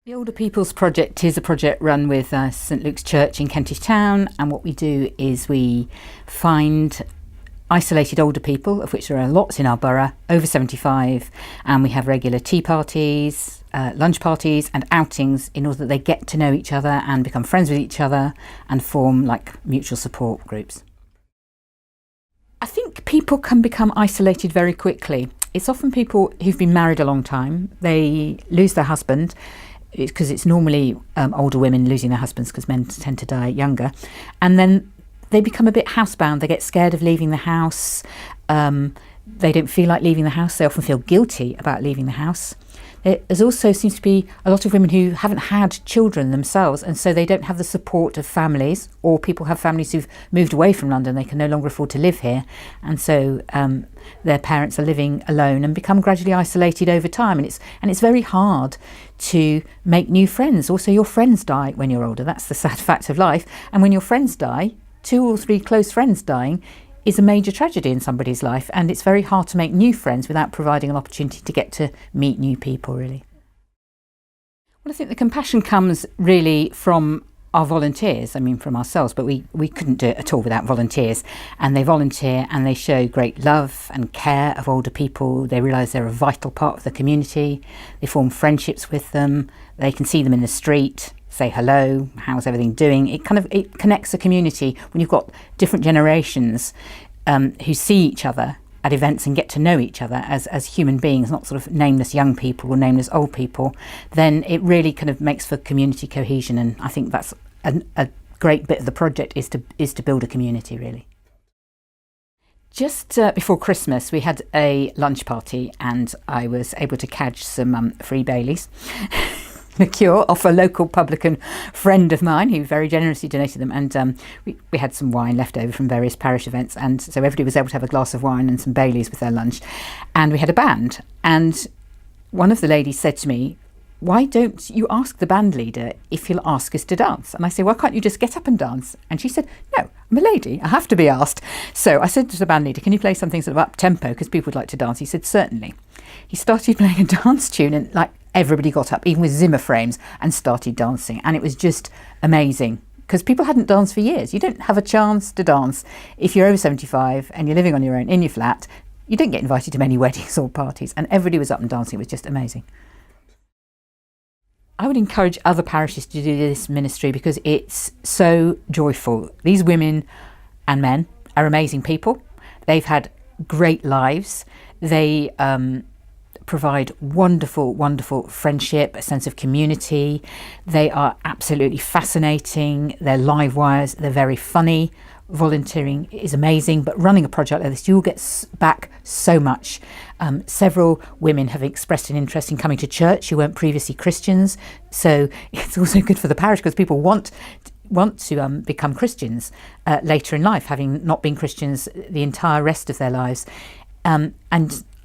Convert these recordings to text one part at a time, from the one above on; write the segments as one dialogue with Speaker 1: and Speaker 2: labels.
Speaker 1: The Older People's Project is a project run with St Luke's Church in Kentish town, and what we do is we find isolated older people, of which there are lots in our borough, over 75, and we have regular tea parties, lunch parties and outings in order that they get to know each other and become friends with each other and form like mutual support groups. I think people can become isolated very quickly. It's often people who've been married a long time, they lose their husband, because it's normally older women losing their husbands because men tend to die younger, and then they become a bit housebound. They get scared of leaving the house. They don't feel like leaving the house. They often feel guilty about leaving the house. There also seems to be a lot of women who haven't had children themselves, and so they don't have the support of families, or people have families who've moved away from London. They can no longer afford to live here, and so their parents are living alone and become gradually isolated over time. And it's very hard to make new friends. Also, your friends die when you're older. That's the sad fact of life. And when your friends die, 2 or 3 close friends dying is a major tragedy in somebody's life, and it's very hard to make new friends without providing an opportunity to get to meet new people, really. Well, I think the compassion comes really from our volunteers, from ourselves, but we couldn't do it at all without volunteers. And they volunteer and they show great love and care of older people. They realise they're a vital part of the community. They form friendships with them. They can see them in the street, say hello, how's everything doing. It connects a community when you've got different generations who see each other at events and get to know each other as human beings, not sort of nameless young people or nameless old people. Then it really kind of makes for community cohesion, and I think that's a great bit of the project is to build a community, really. Just before Christmas we had a lunch party and I was able to catch some free Baileys liqueur off a local publican friend of mine who very generously donated them, and we had some wine left over from various parish events, and so everybody was able to have a glass of wine and some Baileys with their lunch. And we had a band, and one of the ladies said to me, "Why don't you ask the band leader if he'll ask us to dance?" And I said, "Why can't you just get up and dance?" And she said, "No, I'm a lady, I have to be asked." So I said to the band leader, "Can you play something sort of up tempo because people would like to dance?" He said, "Certainly." He started playing a dance tune, and everybody got up, even with Zimmer frames, and started dancing. And it was just amazing because people hadn't danced for years. You don't have a chance to dance if you're over 75 and you're living on your own in your flat. You don't get invited to many weddings or parties, and everybody was up and dancing. It was just amazing. I would encourage other parishes to do this ministry because it's so joyful. These women and men are amazing people. They've had great lives. They provide wonderful friendship, a sense of community. They are absolutely fascinating. They're live wires. They're very funny. Volunteering is amazing, but running a project like this, you'll get back so much. Several women have expressed an interest in coming to church who weren't previously Christians, so it's also good for the parish because people want to become Christians later in life, having not been Christians the entire rest of their lives. And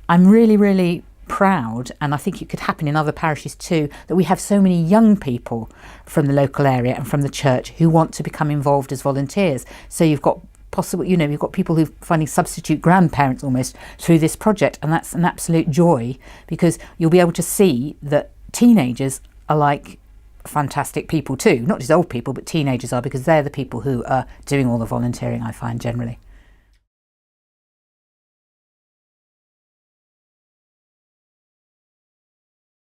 Speaker 1: I'm really proud, and I think it could happen in other parishes too, that we have so many young people from the local area and from the church who want to become involved as volunteers. So you've got you've got people who are finding substitute grandparents almost through this project, and that's an absolute joy because you'll be able to see that teenagers are like fantastic people too, not just old people, but teenagers are, because they're the people who are doing all the volunteering, I find, generally.